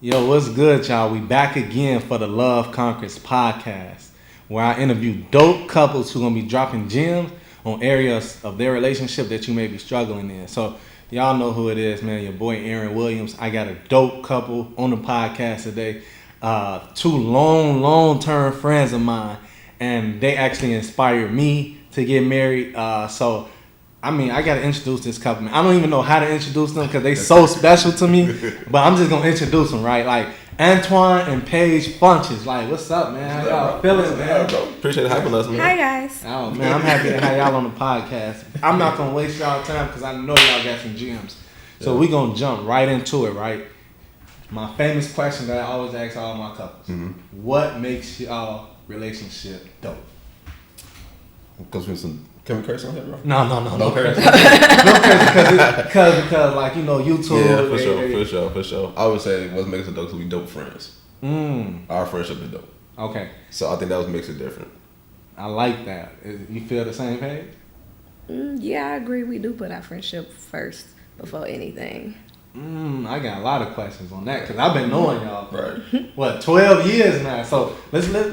Yo, what's good, y'all? We back again for the Love Conquers podcast, where I interview dope couples who gonna be dropping gems on areas of their relationship that you may be struggling in. So, y'all know who it is, man. Your boy Aaron Williams. I got a dope couple on the podcast today. Two long-term friends of mine, and they actually inspired me to get married. I gotta introduce this couple, man. I don't even know how to introduce them because they so special to me. But I'm just gonna introduce them, right? Like Twan and Paige Bunches. Like, what's up, man? How y'all feeling, man? Appreciate it having us, man. Hi, guys. Oh man, I'm happy to have y'all on the podcast. I'm not gonna waste y'all time because I know y'all got some gems. So we gonna jump right into it, right? My famous question that I always ask all my couples: What makes y'all relationship dope? Because we some. Can we curse on here, bro? No curse. Because like, you know, YouTube. Yeah, for sure. I would say what makes it dope is we dope friends. Our friendship is dope. Okay. So I think that what makes it different. I like that. You feel the same page? Yeah, I agree. We do put our friendship first before anything. I got a lot of questions on that because I've been knowing y'all for Right. 12 years now. So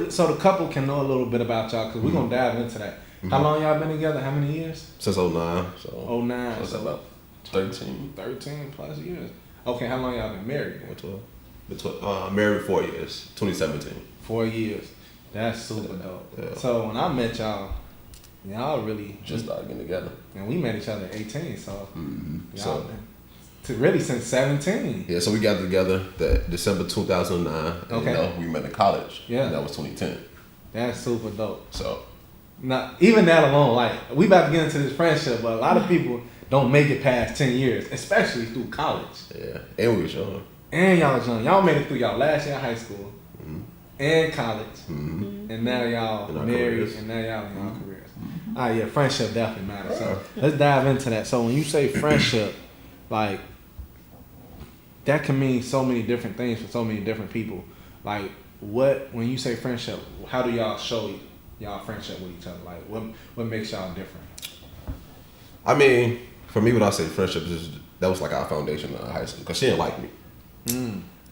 so the couple can know a little bit about y'all because we're gonna dive into that. How long y'all been together? How many years? Since 09. So 09. So about 13. 13 plus years. Okay, how long y'all been married? 12. Married 4 years. 2017. 4 years. That's super dope. Yeah. So when I met y'all really Just started getting together. and we met each other at 18. So So really since 17. yeah, so we got together that December 2009. And, Okay. we met in college. Yeah. And that was 2010. That's super dope. So Now, even that alone, like, we about to get into this friendship, but a lot of people don't make it past 10 years, especially through college. yeah, and we was young. And y'all was young. Y'all made it through y'all last year of high school and college. And now y'all In our married, careers. and now y'all in y'all careers. Yeah, friendship definitely matters. So let's dive into that. So when you say friendship, like, that can mean so many different things for so many different people. Like, when you say friendship, how do y'all show y'all friendship with each other? Like, what makes y'all different? I mean, for me, when I say friendship, that was like our foundation in high school because she didn't like me.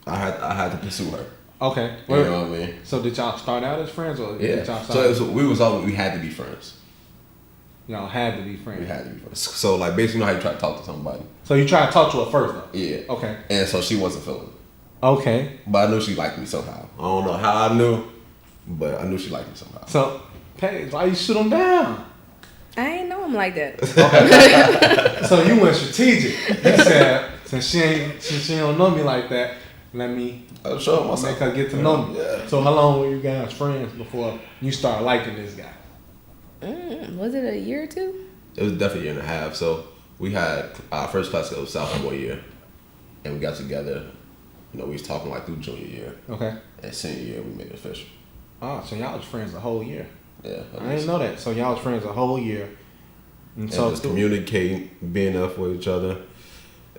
I had to pursue her. Okay. You know what I mean? So did y'all start out as friends, or Yeah. did y'all start? We had to be friends. Y'all had to be friends. We had to be friends. So like basically, you know how you try to talk to somebody. So you tried to talk to her first, though. Yeah. Okay. And so she wasn't feeling it, Okay. but I knew she liked me somehow. I don't know how I knew, but I knew she liked me somehow. So, Paige, why you shoot him down? I ain't know him like that. Okay. So you went strategic. You said, since she don't know me like that, let me I'll show her myself. make her get to know me. Yeah. So how long were you guys friends before you started liking this guy? Was it a year or two? It was definitely a year and a half. So we had our first class of sophomore year, and we got together. You know, we was talking like through junior year. Okay. And senior year, we made it official. Oh, so y'all was friends a whole year. Yeah. I didn't know that. So y'all was friends a whole year. And so just communicating, being there for each other.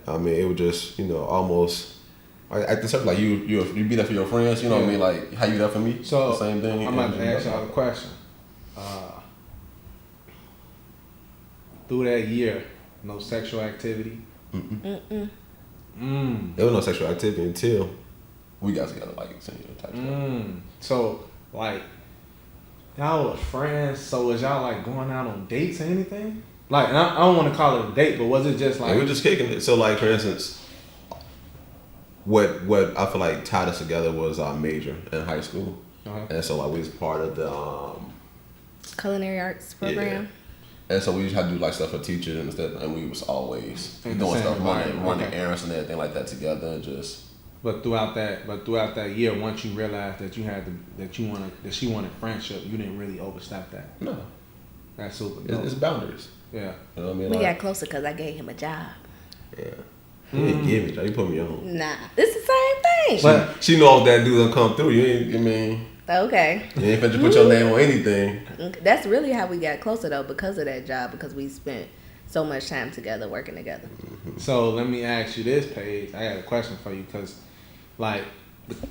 I mean, it was just, almost like at the certain like you be there for your friends. You know what I mean? Like how you there for me. So the same thing. I'm about to ask y'all a question. Through that year, no sexual activity. There was no sexual activity until we got together, like senior type stuff. So like y'all was friends. So was y'all like going out on dates or anything? Like, and I don't want to call it a date, but was it just like And we were just kicking it. So like for instance, what I feel like tied us together was our major in high school, and so like we was part of the Culinary arts program. And so we just had to do like stuff for teachers and stuff, and we was always In the doing same stuff, running environment. Okay. errands and everything like that together, and just But throughout that year, once you realized that that she wanted friendship, you didn't really overstep that. no, That's super dope. it's boundaries. Yeah. You know what I mean? We Like, got closer because I gave him a job. yeah. You didn't give me, you put me on. Nah, it's the same thing. But She know if that dude gonna come through. You ain't, I mean, Okay. you ain't finna put your name on anything. That's really how we got closer, though, because of that job, because we spent so much time together, working together. so let me ask you this, Paige. I got a question for you because, like,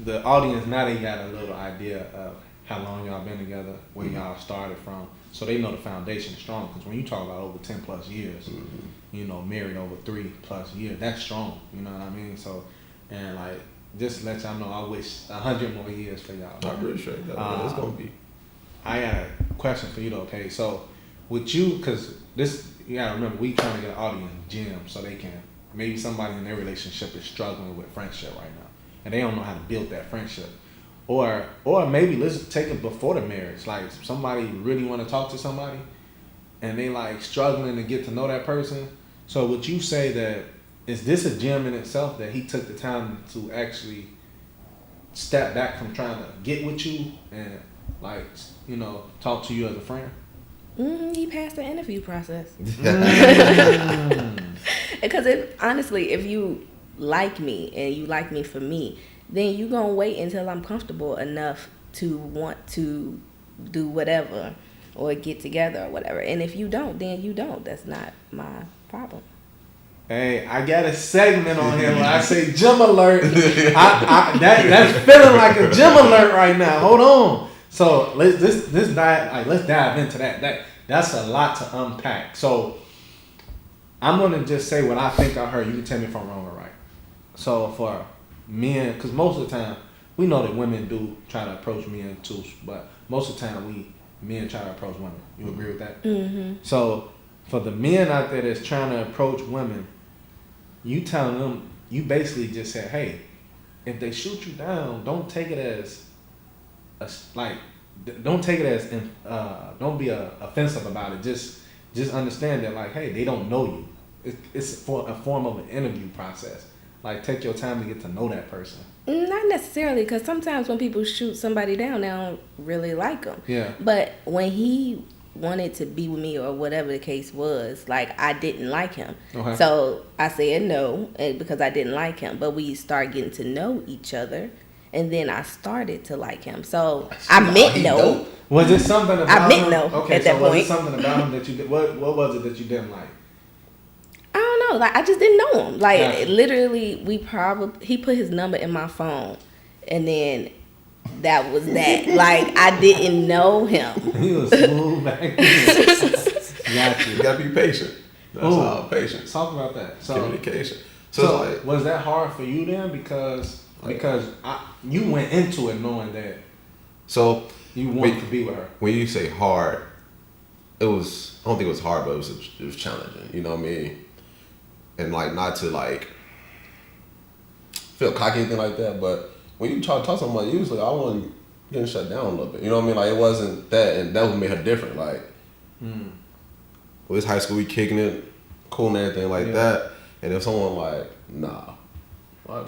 the audience now they got a little idea of how long y'all been together, where y'all started from, so they know the foundation is strong. Because when you talk about over 10 plus years, married over 3+ years, that's strong. You know what I mean? So, and like, just to let y'all know, I wish 100 more years for y'all. I appreciate that. It's gonna be. I got a question for you though, okay? So, with you, because this, you gotta remember, we trying to get an audience gym so they can, maybe somebody in their relationship is struggling with friendship right now, and they don't know how to build that friendship. Or maybe let's take it before the marriage. Like, somebody really want to talk to somebody, and they like struggling to get to know that person. So would you say that, is this a gym in itself, that he took the time to actually step back from trying to get with you and like, you know, talk to you as a friend? He passed the interview process. Because honestly, if you like me and you like me for me, then you gonna wait until I'm comfortable enough to want to do whatever or get together or whatever. And if you don't, then you don't. That's not my problem. Hey, I got a segment on here where I say gym alert. That's feeling like a gym alert right now. Hold on. So let's dive into that. That's a lot to unpack. So I'm gonna just say what I think I heard. You can tell me if I'm wrong or right. So for men, because most of the time we know that women do try to approach men too, but most of the time men try to approach women. You agree with that? Mm-hmm. So for the men out there that's trying to approach women, you telling them, you basically just said, hey, if they shoot you down, don't take it as don't be offensive about it. Just understand that, like, hey, they don't know you. It's for a form of an interview process. Like, take your time to get to know that person. Not necessarily, because sometimes when people shoot somebody down, they don't really like them. Yeah. But when he wanted to be with me or whatever the case was, like, I didn't like him. Okay. So I said no because I didn't like him. But we started getting to know each other, and then I started to like him. So I meant no. Was it something about I meant him? no Okay, at that was point. it something about him that you did? What was it that you didn't like? I don't know. Like, I just didn't know him. Like, Gotcha. literally, he put his number in my phone, and then that was that. Like, I didn't know him. He was smooth back then. You gotta be patient. That's all patience. Talk about that. So, communication. So it's like, was that hard for you then? Because you went into it knowing that you wanted to be with her. When you say hard, I don't think it was hard, but it was challenging. You know what I mean? And like, not to like feel cocky or anything like that, but when you try to talk to somebody, usually I wasn't getting shut down a little bit. You know what I mean? Like, it wasn't that, and that what made her different. Like, well, it's high school, we kicking it, cool and everything like that. And if someone like, nah, like,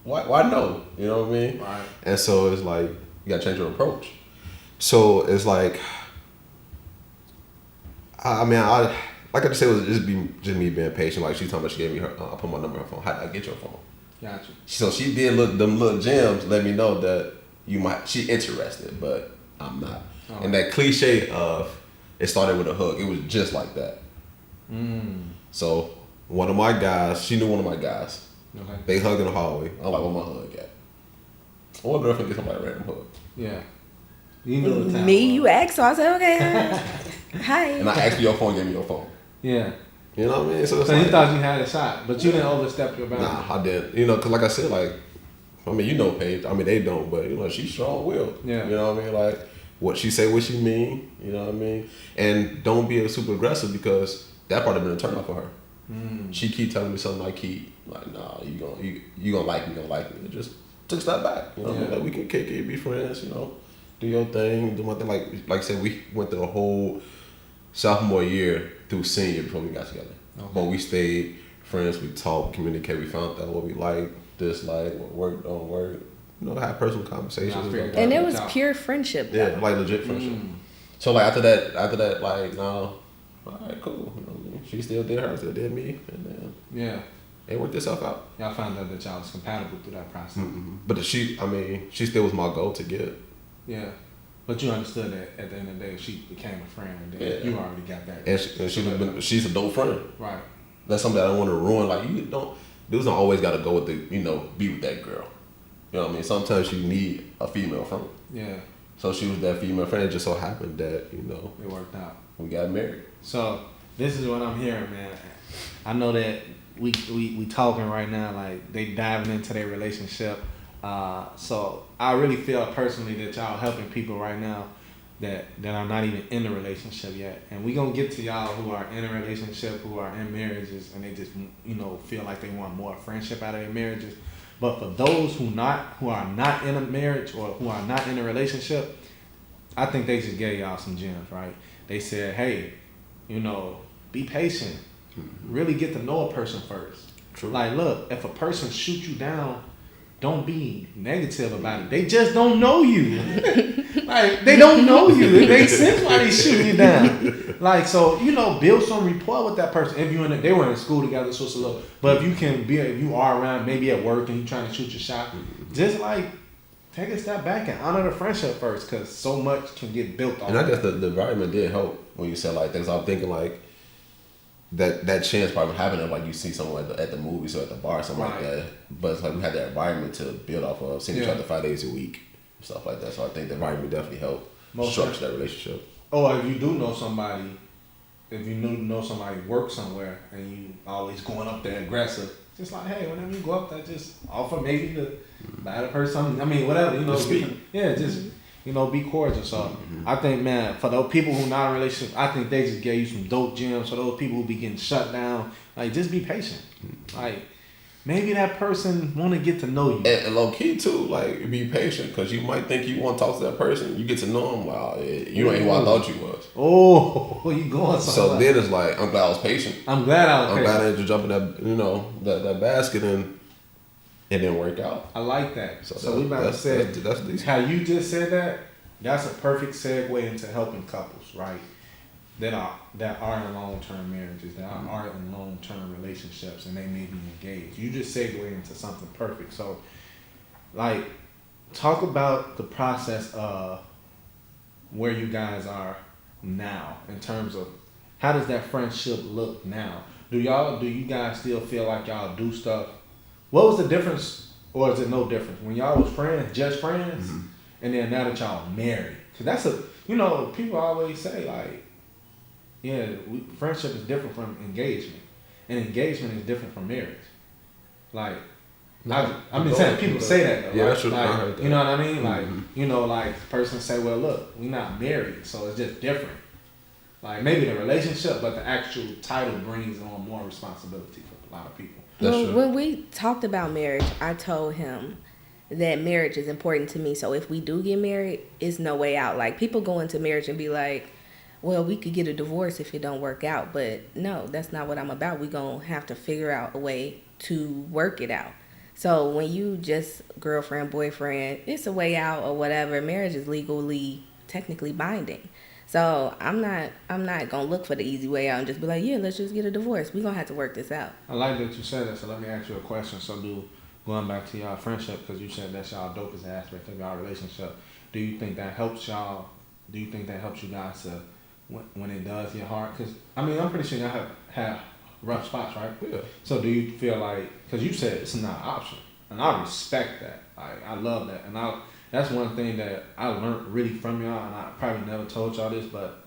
what? Why no? You know what I mean? Right. And so it's like, you gotta change your approach. So it's like, like I just said, it was just me being patient. Like, she told me, she gave me her, I put my number on her phone. How did I get your phone? Gotcha. So she did them little gems, let me know that she interested, but I'm not. Oh. And that cliche of, it started with a hug. It was just like that. So one of my guys, she knew one of my guys. Okay. They hugged in the hallway. I'm like, where my hug at? What girlfriend get somebody a random hug? Yeah. You know the time. Me, you asked, so I said, okay. Hi. And I asked for your phone, gave me your phone. Yeah. You know what I mean? So you thought you had a shot, but you didn't overstep your boundary. Nah, I didn't. You know, because like I said, like, I mean, you know Paige. I mean, they don't, but, you know, she's strong-willed. Yeah. You know what I mean? Like, what she say, what she mean. You know what I mean? And don't be super aggressive, because that part have been a turn off for her. She keep telling me something I keep like, nah, you gonna like me, It just took a step back. You know what I mean? Like, we can kick it, be friends, you know, do your thing, do my thing. Like I said, we went through a whole sophomore year through senior before we got together. Okay. But we stayed friends, we talked, communicated, we found out what we like, dislike, what worked, don't work. You know, have personal conversations. And it was pure friendship. Yeah, like legit friendship. So like after that, like, no, all right, cool. You know what I mean? She still did her, still did me, and then it worked itself out. Y'all found out that y'all was compatible through that process. But she still was my goal to get. Yeah. But you understood that at the end of the day, if she became a friend, then you already got that. And she's a dope friend. Right. That's something that I don't want to ruin. Like, dudes don't always got to go with be with that girl. You know what I mean? Sometimes you need a female friend. Yeah. So she was that female friend. It just so happened that, it worked out. We got married. So this is what I'm hearing, man. I know that we talking right now, like, they diving into their relationship. So I really feel personally that y'all helping people right now that are not even in a relationship yet. And we gonna get to y'all who are in a relationship, who are in marriages, and they just feel like they want more friendship out of their marriages. But for those who are not in a marriage or who are not in a relationship, I think they just gave y'all some gems, right? They said, hey, be patient. Really get to know a person first. True. Like, look, if a person shoots you down, don't be negative about it. They just don't know you. Like, they don't know you. It makes sense why they shoot you down. Like, so, build some rapport with that person. If they were in school together, so it's a little. But if you are around, maybe at work, and you trying to shoot your shot, just like take a step back and honor the friendship first, because so much can get built on. And I guess the environment did help when you said like things. I'm thinking like that chance probably happened if like you see someone at the movies or at the bar or something like that. But it's like we had that environment to build off of, seeing each other 5 days a week, stuff like that. So I think the environment definitely helped structure that relationship. Or if you do know somebody, work somewhere and you always going up there aggressive, just like, hey, whenever you go up there, just offer maybe to buy the person something. I mean, whatever, be cordial. So I think, man, for those people who not in a relationship, I think they just gave you some dope gems. For those people who be getting shut down, like, just be patient. Like, maybe that person want to get to know you. And low key too, like, be patient, because you might think you want to talk to that person. You get to know them, wow, you ain't who I thought you was. Oh, you going somewhere. So then it's like, I'm glad I was patient. I'm glad I had to jump in that basket, and it didn't work out. I like that. So we about to say, that's how you just said that, that's a perfect segue into helping couples, right? That are in long-term marriages, that are in long-term relationships, and they may be engaged. You just segued into something perfect. So, like, talk about the process of where you guys are now in terms of how does that friendship look now? Do you guys still feel like y'all do stuff? What was the difference, or is it no difference when y'all was friends, just friends, and then now that y'all married? Because that's people always say like, yeah, friendship is different from engagement, and engagement is different from marriage. Like, I've been saying people say that though. Yeah, right? that's true. Like, I heard that. you know what I mean? Like, the person say, well, look, we not married, so it's just different. Like, maybe the relationship, but the actual title brings on more responsibility for a lot of people. When we talked about marriage, I told him that marriage is important to me. So if we do get married, it's no way out. Like, people go into marriage and be like, well, we could get a divorce if it don't work out. But no, that's not what I'm about. We're going to have to figure out a way to work it out. So when you just girlfriend, boyfriend, it's a way out or whatever. Marriage is legally, technically binding. So I'm not going to look for the easy way out and just be like, yeah, let's just get a divorce. We're going to have to work this out. I like that you said that. So let me ask you a question. So going back to y'all friendship, because you said that's y'all dopest aspect of y'all relationship. Do you think that helps y'all? Do you think that helps you guys to, when it does get hard? Because, I mean, I'm pretty sure y'all have rough spots, right? Yeah. So do you feel like, because you said it's not an option, and I respect that. I love that. And that's one thing that I learned really from y'all, and I probably never told y'all this, but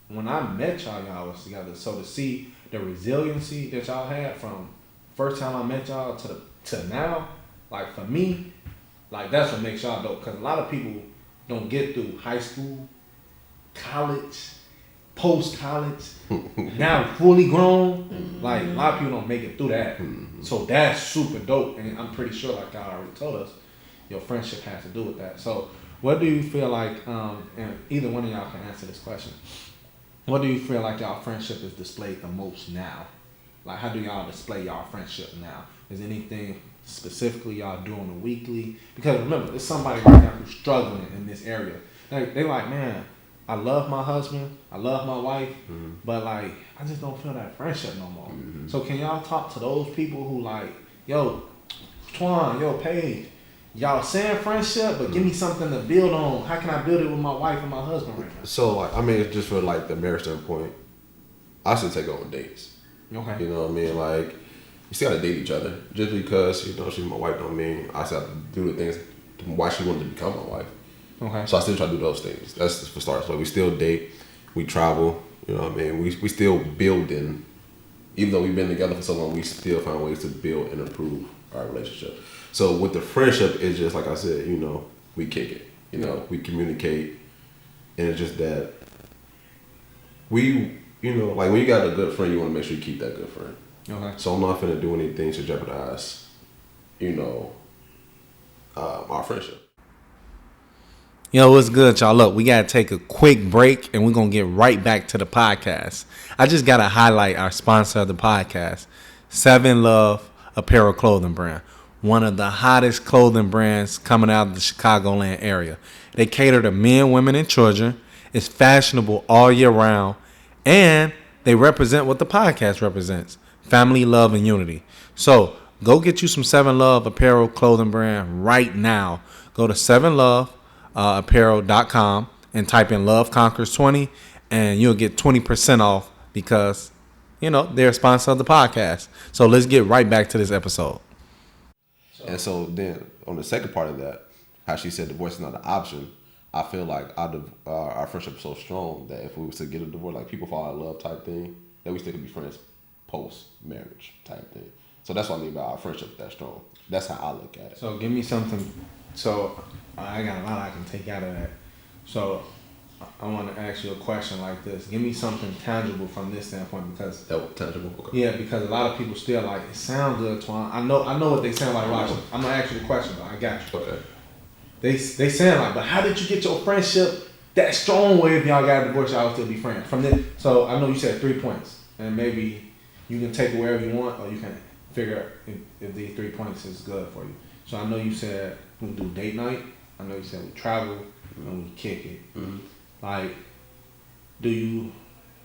when I met y'all was together. So to see the resiliency that y'all had from first time I met y'all to now, like, for me, like, that's what makes y'all dope. Because a lot of people don't get through high school, college, post-college, now fully grown. Like, a lot of people don't make it through that. So that's super dope. And I'm pretty sure, like y'all already told us, your friendship has to do with that. So what do you feel like, and either one of y'all can answer this question, what do you feel like y'all friendship is displayed the most now? Like, how do y'all display y'all friendship now? Is anything specifically y'all do on the weekly? Because remember, there's somebody right now who's struggling in this area. They like, man, I love my husband, I love my wife, but like, I just don't feel that friendship no more. So can y'all talk to those people who like, yo, Twan, yo, Paige, y'all saying friendship, but give me something to build on. How can I build it with my wife and my husband right now? So, like, I mean, just for like the marriage standpoint, I should take her on dates. Okay. You know what I mean? Like, you still gotta date each other. Just because, she's my wife don't mean I still have to do the things why she wanted to become my wife. Okay. So I still try to do those things. That's for starters. So we still date, we travel, you know what I mean? We still building, even though we've been together for so long, we still find ways to build and improve our relationship. So with the friendship, it's just like I said, you know, we kick it. You know, we communicate, and it's just that we, you know, like when you got a good friend, you want to make sure you keep that good friend. Okay. So I'm not finna do anything to jeopardize, you know, our friendship. Yo, what's good, y'all? Look, we got to take a quick break and we're going to get right back to the podcast. I just got to highlight our sponsor of the podcast, 7 Love Apparel Clothing Brand. One of the hottest clothing brands coming out of the Chicagoland area. They cater to men, women, and children. It's fashionable all year round. And they represent what the podcast represents. Family, love, and unity. So, go get you some 7 Love Apparel Clothing Brand right now. Go to 7loveapparel.com and type in Love Conquers 20 and you'll get 20% off because, you know, they're a sponsor of the podcast. So, let's get right back to this episode. And so then on the second part of that, how she said divorce is not an option, I feel like our friendship is so strong that if we was to get a divorce, like people fall out of love type thing, that we still could be friends post-marriage type thing. So that's what I mean by our friendship that strong. That's how I look at it. So give me something. So I got a lot I can take out of that. So I want to ask you a question like this. Give me something tangible from this standpoint because That was tangible. Okay. yeah, because a lot of people still like it sound good, Twan. I know what they sound like watching. I'm gonna ask you the question, but I got you. Okay. They sound like, but how did you get your friendship that strong where if y'all got a divorce, y'all would still be friends? From this, so I know you said 3 points, and maybe you can take it wherever you want, or you can figure out if these 3 points is good for you. So I know you said we do date night. I know you said we travel and we kick it. Mm-hmm. Like, do you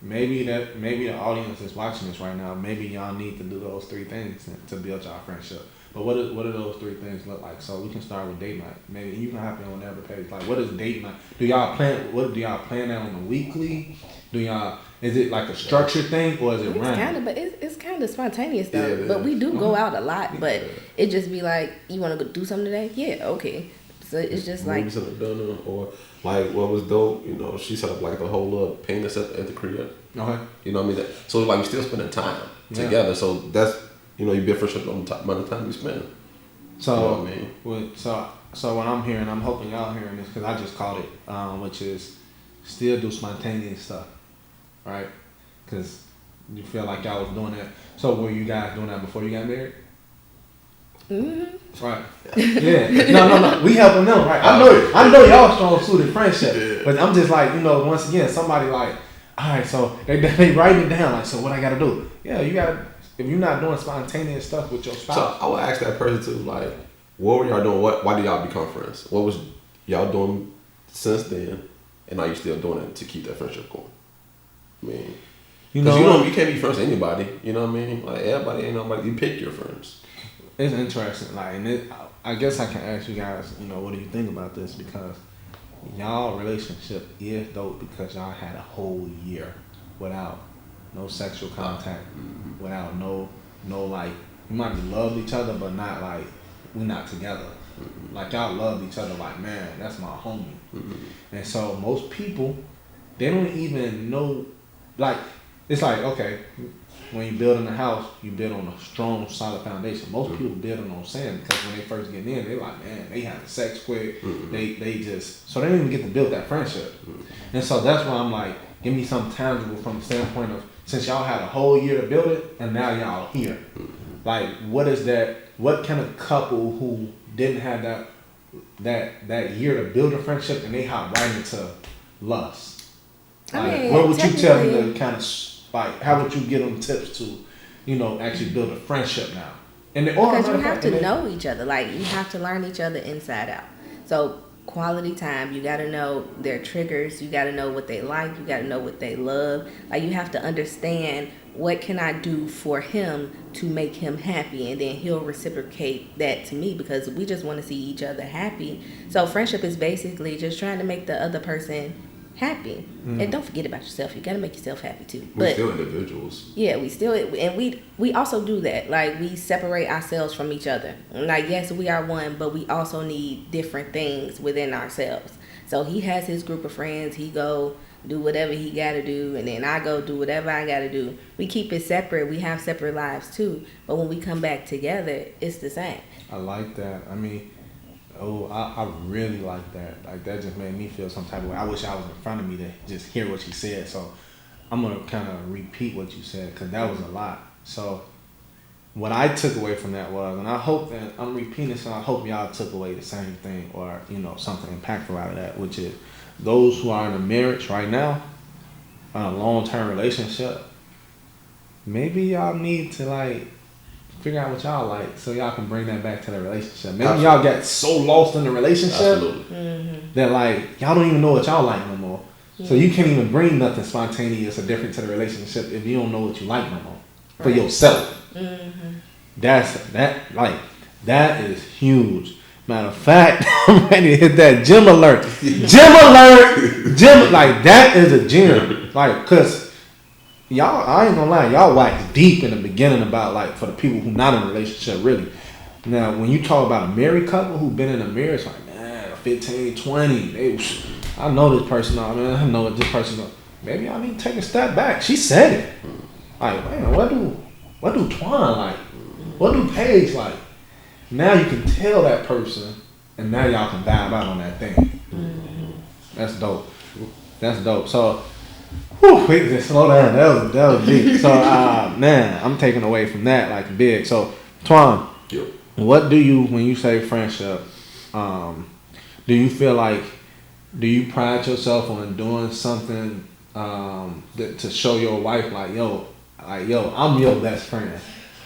maybe the audience is watching this right now? Maybe y'all need to do those 3 things to build y'all friendship. But what do those 3 things look like? So we can start with date night. Maybe you can hop in on whatever page. Like, what is date night? Do y'all plan that on a weekly? Is it like a structured thing or is it random? It's kind of spontaneous though. Yeah, but we do go out a lot. But it just be like, you want to go do something today? Yeah, okay. So it's just like maybe something done or like what was dope, you know, she set up like the whole little painting set at the crib. Okay. You know what I mean? So like we still spending time together. So that's, you know, you build friendship on the amount of time you spend. So, you know what I mean? So what I'm hearing, I'm hoping y'all hearing this because I just caught it, which is still do spontaneous stuff, right? Because you feel like y'all was doing that. So were you guys doing that before you got married? Mm-hmm. Right. Yeah. No. We helping them, right? I know y'all strong suited friendship, but I'm just like, you know, once again, somebody like, all right, so they writing it down like, so what I got to do? Yeah, you got to. If you're not doing spontaneous stuff with your spouse. So I would ask that person too, like, what were y'all doing? Why did y'all become friends? What was y'all doing since then? And are you still doing it to keep that friendship going? I mean, you can't be friends with anybody. You know what I mean? Like everybody ain't nobody. You pick your friends. It's interesting. Like, and I guess I can ask you guys, you know, what do you think about this? Because y'all relationship is dope because y'all had a whole year without no sexual contact, without no like, you might be love each other, but not like we're not together. Like y'all love each other like, man, that's my homie. And so most people, they don't even know, like, it's like, okay, when you build in a house, you build on a strong, solid foundation. Most people building on sand because when they first get in, they like, man, they having sex quick. They just, so they don't even get to build that friendship. And so that's why I'm like, give me something tangible from the standpoint of, since y'all had a whole year to build it, and now y'all here. Like, what is that? What kind of couple who didn't have that year to build a friendship and they hop right into lust? Like, what would you tell them to kind of, like, how would you give them tips to, you know, actually build a friendship now? And because you have to know each other. Like, you have to learn each other inside out. So quality time, you got to know their triggers, you got to know what they like, you got to know what they love. Like, you have to understand, what can I do for him to make him happy, and then he'll reciprocate that to me because we just want to see each other happy. So friendship is basically just trying to make the other person happy. And don't forget about yourself. You got to make yourself happy too. We're still individuals. Yeah, we also do that. Like, we separate ourselves from each other. Like, yes, we are one, but we also need different things within ourselves. So he has his group of friends. He go do whatever he got to do, and then I go do whatever I got to do. We keep it separate. We have separate lives too. But when we come back together, it's the same. I like that. I mean, I really like that. Like, that just made me feel some type of way. I wish I was in front of me to just hear what you said. So I'm going to kind of repeat what you said, because that was a lot. So what I took away from that was, and I hope that I'm repeating, so I hope y'all took away the same thing, or, you know, something impactful out of that, which is those who are in a marriage right now, in a long-term relationship, maybe y'all need to, like, figure out what y'all like so y'all can bring that back to the relationship. Maybe Absolutely. y'all got so lost in the relationship Absolutely. that, like, y'all don't even know what y'all like no more. So you can't even bring nothing spontaneous or different to the relationship if you don't know what you like no more for yourself. That is huge. Matter of fact, I'm ready to hit that gym alert. Gym, like, that is a gym. Like, cause y'all, I ain't gonna lie, y'all wax deep in the beginning about, like, for the people who not in a relationship, really. Now, when you talk about a married couple who been in a marriage, like, man, 15, 20, I know this person, I know this person, maybe I need to take a step back. She said it. Like, man, what do Twan like? What do Paige like? Now you can tell that person, and now y'all can vibe out on that thing. That's dope. So, wait, just slow down. That was deep. So, man, I'm taking away from that like big. So, Twan, what do you, when you say friendship, do you feel like, do you pride yourself on doing something to show your wife, like, yo, I'm your best friend.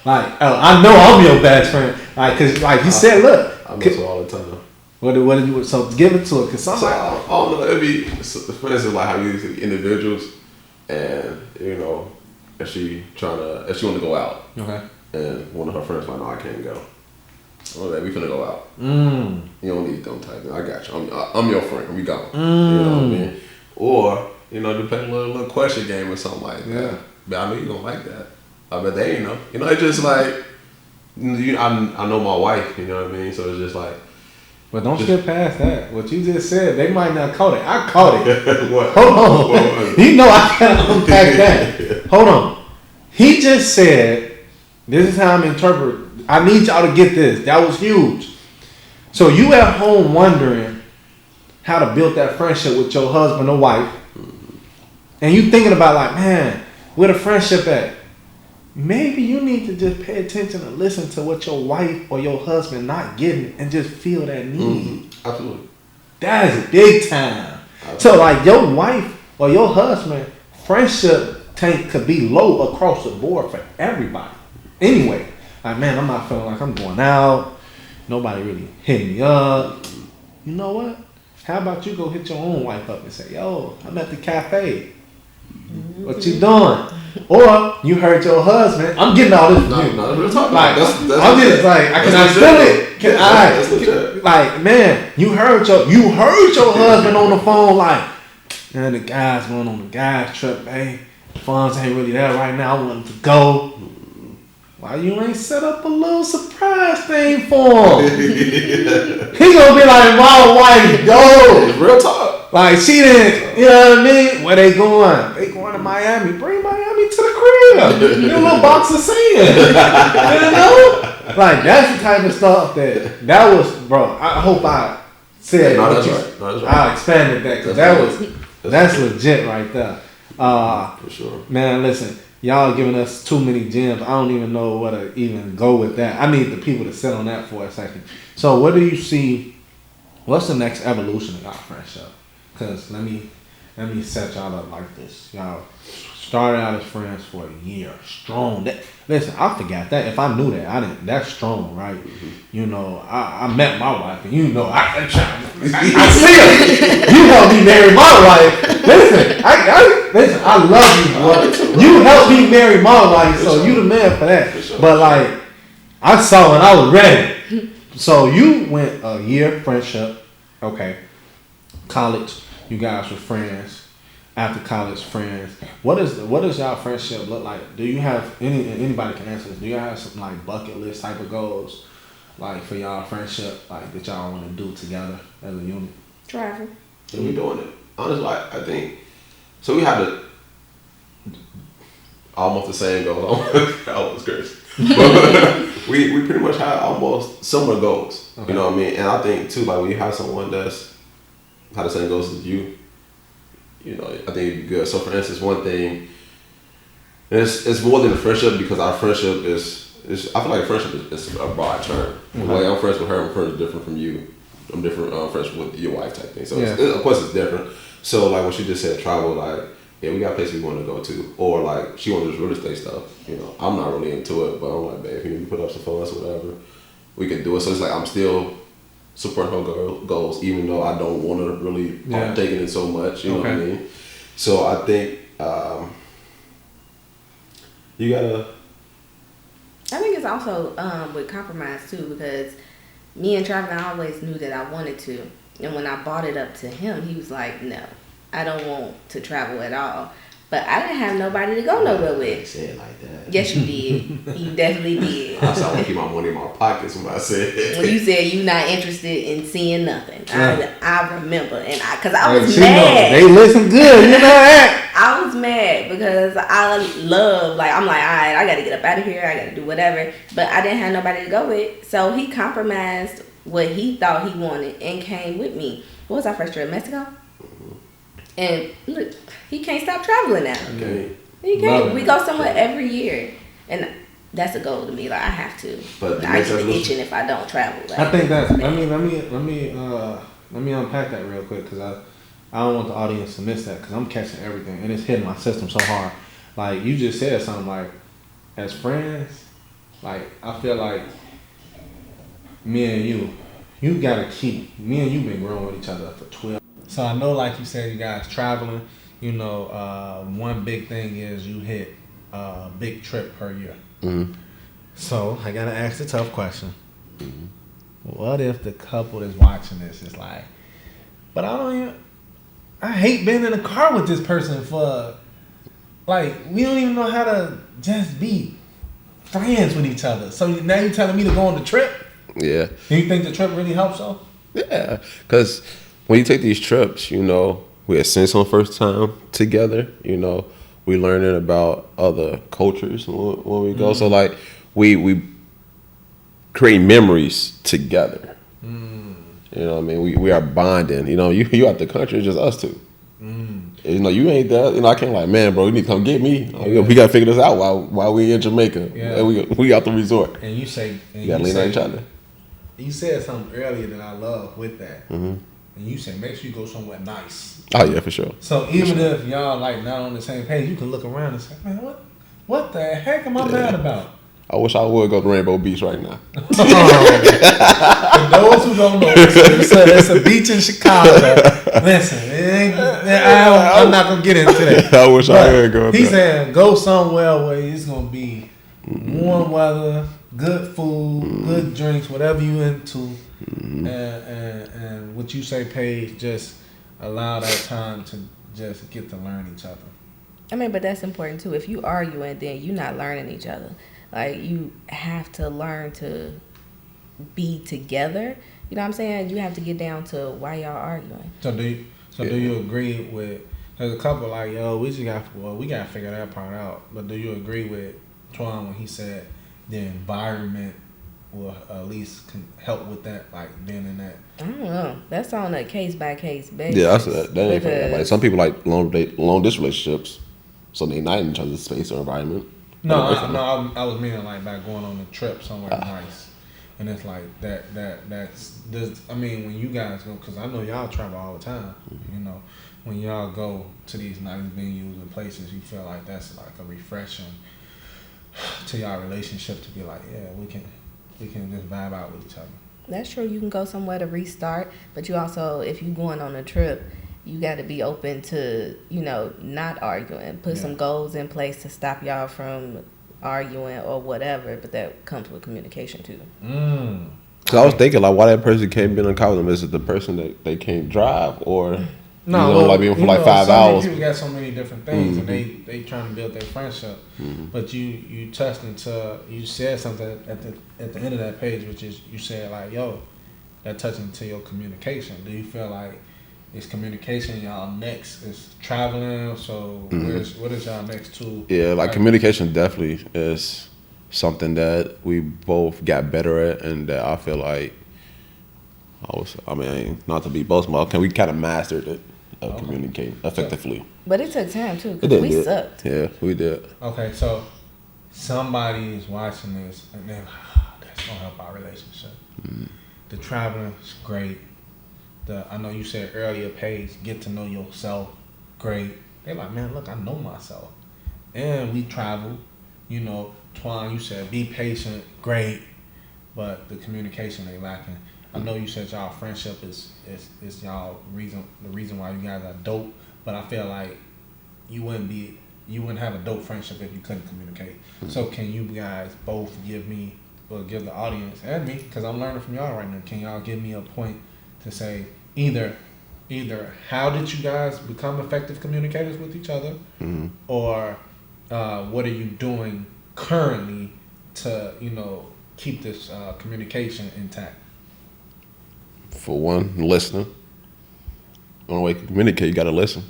Like, I know I'm your best friend. Like, cause like he said, look, I miss her all the time. What did you? So give it to her, cause somebody. So, I don't know. It'd be, for instance, like how you see individuals, and you know, if she want to go out, Okay. and one of her friends like, no, I can't go. Oh, we finna go out. You don't need them type. I got you. I'm your friend. We go. You know what I mean? Or you know, to play a little question game or something like that. But I know you don't like that. I bet they ain't know. You know, it's just like, I know my wife. You know what I mean? So it's just like. But don't skip past that. What you just said, they might not caught it. I caught it. What? Hold on. You know I can't unpack that. Hold on. He just said, this is how I'm interpreting. I need y'all to get this. That was huge. So you at home wondering how to build that friendship with your husband or wife. And you thinking about, like, man, where the friendship at? Maybe you need to just pay attention and listen to what your wife or your husband not getting and just feel that need. Absolutely. That is big time. Absolutely. So, like, your wife or your husband, friendship tank could be low across the board for everybody. Anyway, like, man, I'm not feeling like I'm going out. Nobody really hitting me up. You know what? How about you go hit your own wife up and say, yo, I'm at the cafe. What you doing? Or you heard your husband. I'm getting all this from you. No, we're talking like, that's I'm just like, can I feel it? Can I? Like, man, you heard your husband on the phone. Like, man, the guys going on the guys trip. Hey, funds ain't really there right now. I want him to go. Why you ain't set up a little surprise thing for him? He gonna be like, my wife, go. Real talk. Like, she didn't, you know what I mean? Where they going? They going to Miami. Bring Miami to the crib. Get a little box of sand. You know? Like, that's the type of stuff that was, bro. I hope I said that's right. No, that's right. I expanded that, because that's legit right there. For sure. Man, listen. Y'all giving us too many gems. I don't even know where to even go with that. I need the people to sit on that for a second. So what do you see? What's the next evolution of our friendship? Because let me set y'all up like this. Y'all started out as friends for a year. Strong. Listen, I forgot that. If I knew that, I didn't. That's strong, right? Mm-hmm. You know, I met my wife, and you know, I see her. You helped me marry my wife. Listen, I love you, boy. You helped me marry my wife, so you the man for that. But like, I saw and I was ready. So you went a year friendship, okay? College, you guys were friends. After college, friends. What does y'all friendship look like? Do you have anybody can answer this? Do you have some like bucket list type of goals, like for y'all friendship, like that y'all want to do together as a unit? Travel. And we doing it. Honestly, I think so. We had almost the same goals. I was crazy. But we pretty much had almost similar goals. Okay. You know what I mean? And I think too, like when you have someone that's had the same goals as you, you know, I think it'd be good. So for instance, one thing, and it's more than a friendship because our friendship is I feel like friendship is a broad term. Mm-hmm. Like I'm friends with her, I'm friends different from you. I'm different friends with your wife type thing. So of course it's different. So like when she just said travel, like yeah, we got places we want to go to, or like she wanted this real estate stuff. You know, I'm not really into it, but I'm like, babe, if you need to put up some funds or whatever, we can do it. So it's like I'm still supporting her goals, even though I don't want to really partake in it so much. You know what I mean? So I think you gotta. I think it's also with compromise too, because me and Travis, I always knew that I wanted to, and when I brought it up to him, he was like, "No, I don't want to travel at all." But I didn't have nobody to go nowhere with. Say it like that. Yes, you did. You definitely did. I said I want to keep my money in my pockets when I said it. When you said you not interested in seeing nothing, I remember, and because I was mad. They listen good, you know that. I was mad because I love, like, I'm like, all right, I got to get up out of here. I got to do whatever. But I didn't have nobody to go with. So he compromised what he thought he wanted and came with me. What was our first trip? Mexico? And look, he can't stop traveling now. Okay. He can't. We go somewhere every year. And that's a goal to me. Like, I have to. But I get itching if I don't travel. Like, I think that's, let me unpack that real quick, because I don't want the audience to miss that, because I'm catching everything and it's hitting my system so hard. Like you just said something like, as friends, like I feel like me and you gotta keep, me and you been growing with each other for 12. So I know, like you said, you guys traveling, you know, one big thing is you hit a big trip per year. Mm-hmm. So I gotta ask the tough question. Mm-hmm. What if the couple that's watching this is like, but I hate being in a car with this person for, like, we don't even know how to just be friends with each other. So now you're telling me to go on the trip? Yeah. Do you think the trip really helps though? Yeah, because when you take these trips, you know, we had since on first time together, you know, we learning about other cultures when we go. So like we create memories together. You know what I mean? We are bonding. You know, you out the country, it's just us two. You know, you ain't that. You know, I can't like, man, bro, you need to come get me. We got to figure this out while we in Jamaica. Yeah. And we out the resort. And you say, you got to lean on each other. You said something earlier that I love with that. Mm-hmm. And you said, make sure you go somewhere nice. Oh, yeah, for sure. So even if y'all like not on the same page, you can look around and say, man, what the heck am I mad about? I wish I would go to Rainbow Beach right now. For those who don't know, it's a beach in Chicago. Listen, I'm not going to get into that. I wish I would go there. He's saying go somewhere where it's going to be warm weather, good food, good drinks, whatever you into. And what you say, Paige, just allow that time to just get to learn each other. I mean, but that's important too. If you arguing, then you're not learning each other. Like, you have to learn to be together. You know what I'm saying? You have to get down to why y'all arguing. So do you agree with, there's a couple like, yo, we got to figure that part out. But do you agree with Twan when he said the environment will at least help with that, like being in that? I don't know. That's on a case by case basis. Yeah, that ain't fair. Like some people like long distance relationships, so they not in each other's space or environment. No, I was meaning like by going on a trip somewhere nice, and it's like that's I mean, when you guys go, because I know y'all travel all the time. You know, when y'all go to these nice venues and places, you feel like that's like a refreshing to y'all relationship to be like, yeah, we can just vibe out with each other. That's true. You can go somewhere to restart, but you also, if you're going on a trip, you got to be open to, you know, not arguing. Put some goals in place to stop y'all from arguing or whatever, but that comes with communication too. Because I was thinking, like, why that person can't be in a car with them? Is it the person that they can't drive, or no, you know, like being for like 5 hours? People got so many different things, and they trying to build their friendship. But you touched into, you said something at the end of that page, which is you said like, yo, that touched into your communication. Do you feel like is communication y'all next? Is traveling? So what is y'all next tool? Yeah, like communication definitely is something that we both got better at, and that I feel like not to be boastful, we kind of mastered it of communicating effectively. But it took time too, It because did. we sucked. Yeah, we did. Okay, so somebody is watching this and they're like, that's gonna help our relationship. The traveling is great. I know you said earlier, Paige, get to know yourself, great. They're like, man, look, I know myself. And we travel, you know, Twan, you said be patient, great, but the communication they lacking. I know you said y'all friendship is y'all the reason why you guys are dope, but I feel like you wouldn't have a dope friendship if you couldn't communicate. So can you guys both give the audience and me, because I'm learning from y'all right now, can y'all give me a point to say either how did you guys become effective communicators with each other, or what are you doing currently to keep this communication intact? For one, listening. The only way to communicate, you gotta listen.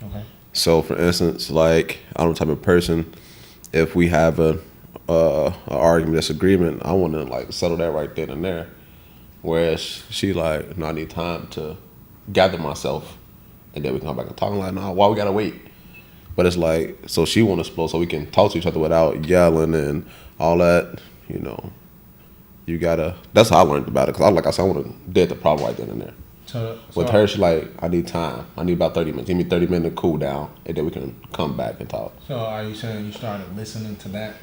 Okay. So, for instance, like I'm the type of person, if we have a argument, disagreement, I want to like settle that right then and there. Whereas she like, no, I need time to gather myself, and then we can come back and talk. I'm like, no, why we gotta wait? But it's like, so she want to explode, so we can talk to each other without yelling and all that. You gotta. That's how I learned about it. Cause like I said, I want to dead the problem right then and there. So With her, she's like, I need time. I need about 30 minutes. Give me 30 minutes to cool down, and then we can come back and talk. So are you saying you started listening to that?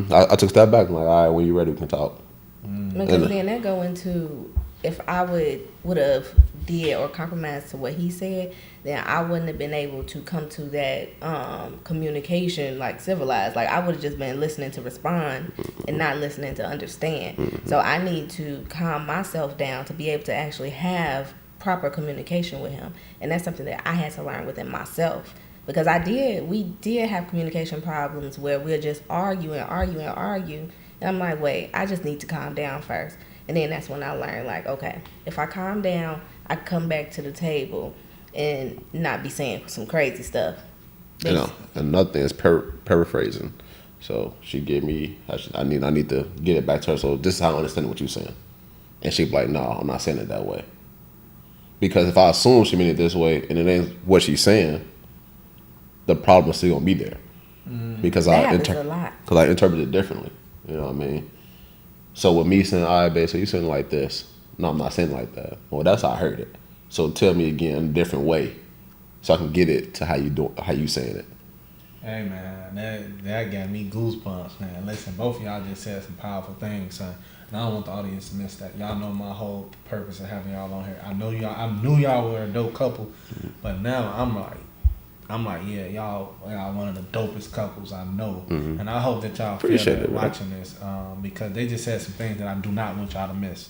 I took a step back. I'm like, all right, when you're ready, we can talk. Because then that go into, if I would have did or compromised to what he said, then I wouldn't have been able to come to that communication like civilized. Like I would have just been listening to respond and not listening to understand. So I need to calm myself down to be able to actually have proper communication with him, and that's something that I had to learn within myself, because we did have communication problems where we'll just argue, and I'm like, wait, I just need to calm down first. And then that's when I learned, like, okay, if I calm down, I come back to the table and not be saying some crazy stuff. Another thing is paraphrasing. So she gave me, I need to get it back to her. So this is how I understand what you're saying, and she'd be like, no, I'm not saying it that way. Because if I assume she meant it this way and it ain't what she's saying, the problem is still gonna be there. Because I interpret it differently. You know what I mean? So with me saying, all right, babe, so you saying it like this. No, I'm not saying it like that. Well, that's how I heard it. So tell me again in a different way, so I can get it to how you saying it. Hey man, that got me goosebumps, man. Listen, both of y'all just said some powerful things, son. And I don't want the audience to miss that. Y'all know my whole purpose of having y'all on here. I knew y'all were a dope couple, but now I'm like, yeah, y'all one of the dopest couples I know. And I hope that y'all feel that watching this, because they just said some things that I do not want y'all to miss.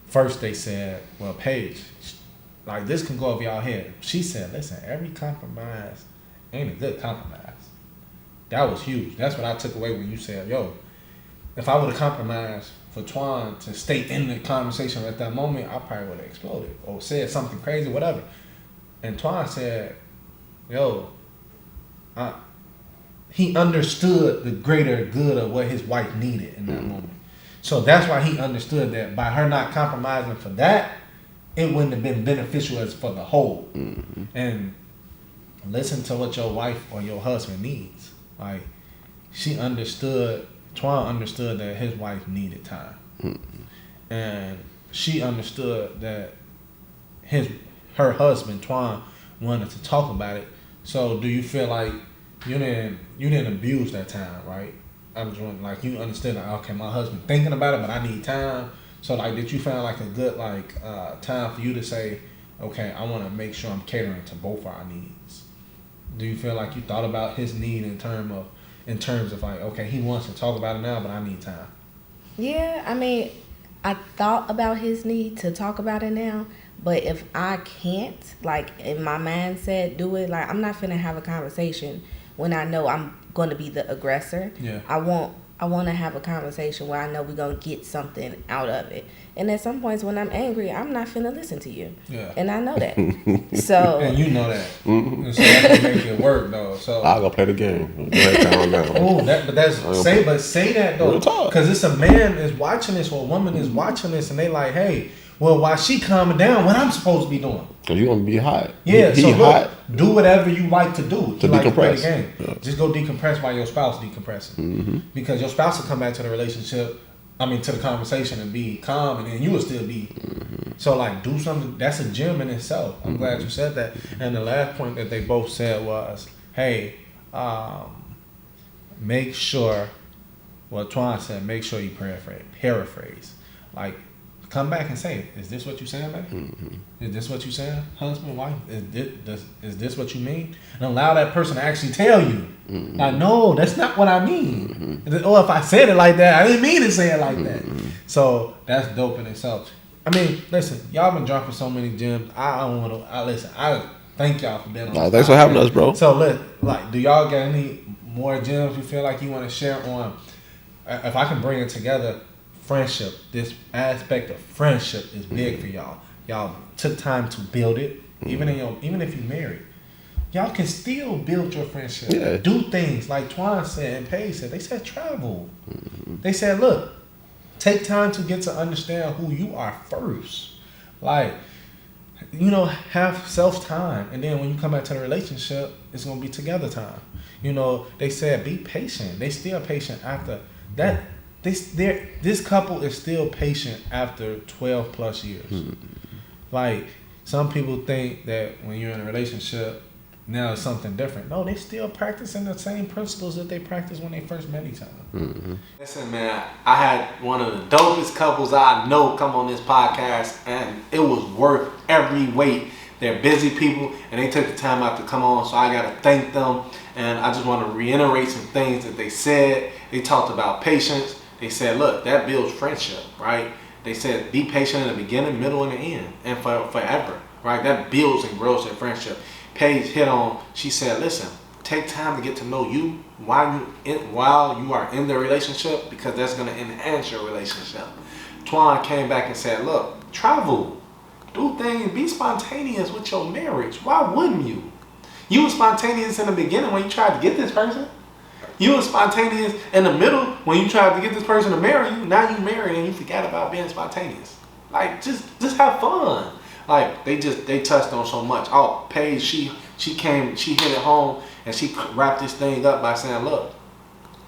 First, they said, well, Paige, like this can go over y'all head. She said, listen, every compromise ain't a good compromise. That was huge. That's what I took away when you said, yo, if I would have compromised for Twan to stay in the conversation at that moment, I probably would have exploded or said something crazy, whatever. And Twan said, yo, he understood the greater good of what his wife needed in that moment. So that's why he understood that by her not compromising for that, it wouldn't have been beneficial as for the whole. And listen to what your wife or your husband needs. Like, Twan understood that his wife needed time. And she understood that her husband, Twan, wanted to talk about it. So do you feel like you didn't abuse that time, right? I was wondering, like, you understood, like, okay, my husband thinking about it, but I need time. So like, did you find like a good time for you to say, okay, I want to make sure I'm catering to both our needs? Do you feel like you thought about his need in terms of like, okay, he wants to talk about it now, but I need time? Yeah, I mean, I thought about his need to talk about it now, but if I can't, like, in my mindset, do it, like, I'm not finna have a conversation when I know I'm going to be the aggressor. Yeah. I want I want to have a conversation where I know we're going to get something out of it. And at some points when I'm angry, I'm not finna listen to you. Yeah. And I know that. So. And you know that. And so that can make it work, though. So I'll go play the game. Go ahead, calm down. Oh, say that, though. Because it's a man is watching this or a woman is watching this and they like, hey, well, while she calming down, what I'm supposed to be doing? Cause you gonna be hot. Yeah, he so hot. Look, do whatever you like to do. To you like to play decompress. the game. Yeah. Just go decompress while your spouse decompressing. Because your spouse will come back to the relationship, to the conversation and be calm, and then you will still be. So like, do something. That's a gym in itself. I'm glad you said that. And the last point that they both said was, hey, make sure. Well, Twan said, make sure you paraphrase. Like, come back and say, is this what you saying, baby? Is this what you saying, husband, wife? Is this what you mean? And allow that person to actually tell you. Like, no, that's not what I mean. Or if I said it like that, I didn't mean to say it like that. So that's dope in itself. Listen, y'all been dropping so many gems. I thank y'all for being on. Thanks for having us, bro. So do y'all got any more gems you feel like you want to share on? If I can bring it together. Friendship, this aspect of friendship is big for y'all. Y'all took time to build it, even if you married. Y'all can still build your friendship. Yeah. Do things like Twan said and Paige said. They said travel. They said, look, take time to get to understand who you are first. Like, have self-time. And then when you come back to the relationship, it's going to be together time. They said be patient. They still patient after that. This couple is still patient after 12 plus years. Like, some people think that when you're in a relationship, now it's something different. No, they still practicing the same principles that they practiced when they first met each other. Listen, man, I had one of the dopest couples I know come on this podcast, and it was worth every wait. They're busy people, and they took the time out to come on, so I got to thank them. And I just want to reiterate some things that they said. They talked about patience. They said, look, that builds friendship, right? They said, be patient in the beginning, middle, and the end, and forever, right? That builds and grows their friendship. Paige hit on, she said, listen, take time to get to know you while you are in the relationship, because that's going to enhance your relationship. Twan came back and said, look, travel, do things, be spontaneous with your marriage. Why wouldn't you? You were spontaneous in the beginning when you tried to get this person. You were spontaneous in the middle when you tried to get this person to marry you. Now you married and you forgot about being spontaneous. Like, just have fun. Like, they touched on so much. Oh, Paige, she hit it home, and she wrapped this thing up by saying, look,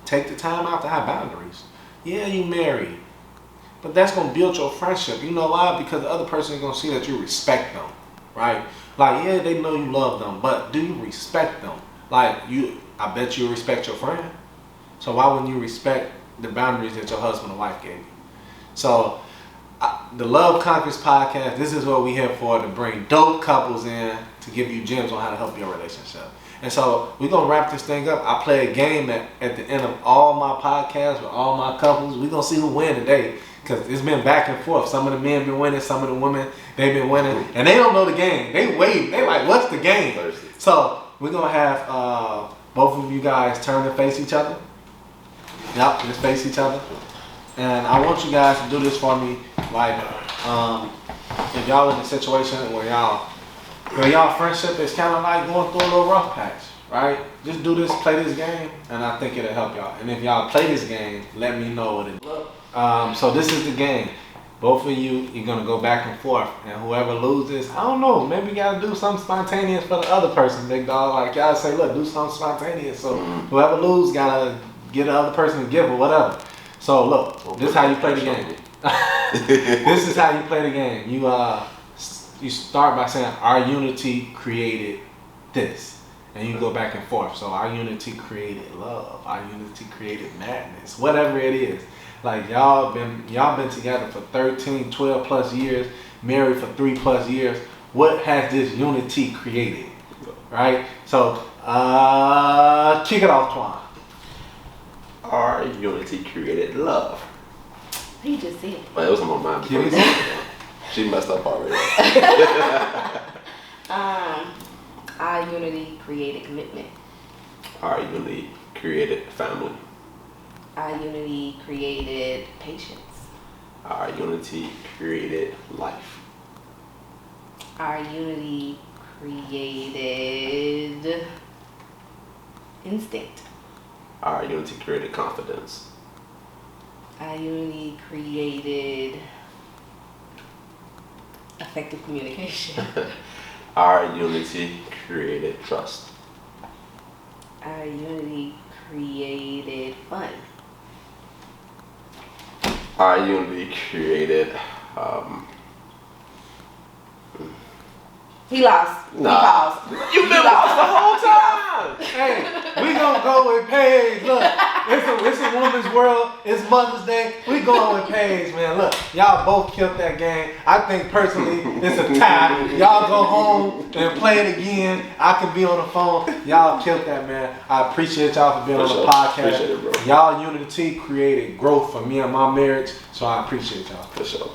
take the time out to have boundaries. Yeah, you married, but that's going to build your friendship. You know why? Because the other person is going to see that you respect them, right? Like, yeah, they know you love them, but do you respect them? Like, I bet you respect your friend. So why wouldn't you respect the boundaries that your husband or wife gave you? So the Love Conquers podcast, this is what we're here for, to bring dope couples in to give you gems on how to help your relationship. And so we're going to wrap this thing up. I play a game at the end of all my podcasts with all my couples. We're going to see who win today, because it's been back and forth. Some of the men been winning, some of the women, they've been winning. And they don't know the game. They wait. They like, what's the game? So we're going to have both of you guys turn and face each other. Yep, just face each other. And I want you guys to do this for me. Like, if y'all in a situation where y'all friendship is kind of like going through a little rough patch, right? Just do this, play this game, and I think it'll help y'all. And if y'all play this game, let me know what it is. So this is the game. Both of you're going to go back and forth. And whoever loses, I don't know, maybe you got to do something spontaneous for the other person, big dog. Like, y'all say, look, do something spontaneous. So whoever loses got to get the other person a gift or whatever. So look, this is how you play the game. This is how you play the game. You start by saying, our unity created this. And you go back and forth. So our unity created love. Our unity created madness. Whatever it is. Like, y'all been together for 13, 12 plus years, married for 3+ years. What has this unity created? Right? So, kick it off, Twan. Our unity created love. He just said. But it was on my mind. She messed up already. Our unity created commitment. Our unity created family. Our unity created patience. Our unity created life. Our unity created instinct. Our unity created confidence. Our unity created effective communication. Our unity created trust. Our unity created fun. Our unity created He lost. Nah. He paused. You've been lost the whole time. Hey, we gonna go with Paige. Look, it's a woman's world. It's Mother's Day. We going with Paige, man. Look, y'all both killed that game. I think personally, it's a tie. Y'all go home and play it again. I can be on the phone. Y'all killed that, man. I appreciate y'all for being on the podcast. Appreciate it, bro. Y'all unity created growth for me and my marriage, so I appreciate y'all. For sure.